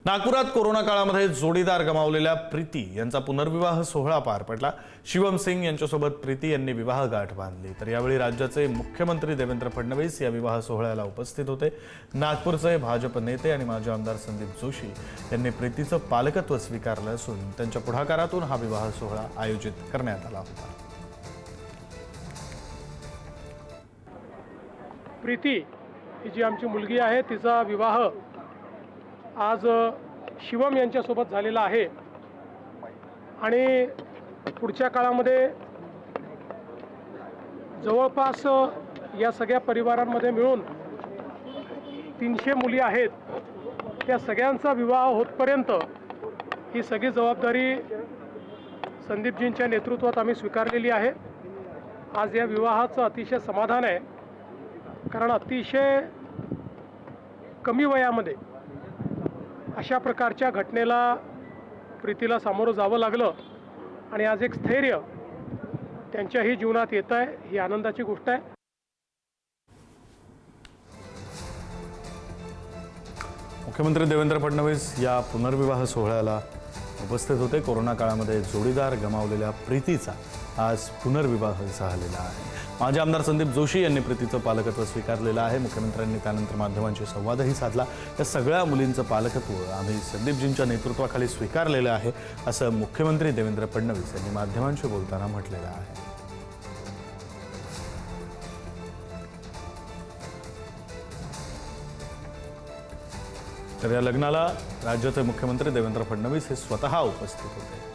नागपुरात कोरोना काळामध्ये जोडीदार गमावलेल्या प्रीती यांचा पुनर्विवाह सोहळा पार पडला। शिवम सिंग यांच्यासोबत प्रीती यांनी विवाह गाठ बांधली। तर यावेळी राज्याचे मुख्यमंत्री देवेंद्र फडणवीस या विवाह सोहळ्याला उपस्थित होते। नागपूरचे भाजप नेते आणि माजी आमदार संदीप जोशी यांनी प्रीतीचं पालकत्व स्वीकारलं असून त्यांच्या पुढाकारातून हा विवाह सोहळा आयोजित करण्यात आला होता। प्रीती ही जी आमची मुलगी आहे तिचा विवाह आज शिवम यांच्यासोबत झालेला आहे आणि पुढच्या काळामध्ये जवळपास या सगळ्या परिवारांमध्ये मिळून 300 मुली आहेत। त्या सगळ्यांचा विवाह होतपर्यंत ही सगळी जबाबदारी संदीपजींच्या नेतृत्वात आम्ही स्वीकारलेली आहे। आज या विवाहाचं अतिशय समाधान आहे, कारण अतिशय कमी वयामध्ये अशा प्रकारच्या घटनेला प्रीतीला सामोरं जावं लागलं आणि आज एक स्थैर्य त्यांच्याही जीवनात येत आहे, ही आनंदाची गोष्ट आहे। मुख्यमंत्री देवेंद्र फडणवीस या पुनर्विवाह सोहळ्याला उपस्थित होते। कोरोना काळामध्ये जोडीदार गमावलेल्या प्रीतीचा आज पुनर्विवाह झालेला आहे। माजी आमदार संदीप जोशी यांनी प्रीतीचं पालकत्व स्वीकारलेलं आहे। मुख्यमंत्र्यांनी त्यानंतर माध्यमांशी संवादही साधला। या सगळ्या मुलींचं पालकत्व आम्ही संदीपजींच्या नेतृत्वाखाली स्वीकारलेलं आहे, असं मुख्यमंत्री देवेंद्र फडणवीस यांनी माध्यमांशी बोलताना म्हटलेलं आहे। तर या लग्नाला राज्याचे मुख्यमंत्री देवेंद्र फडणवीस हे स्वतः उपस्थित होते।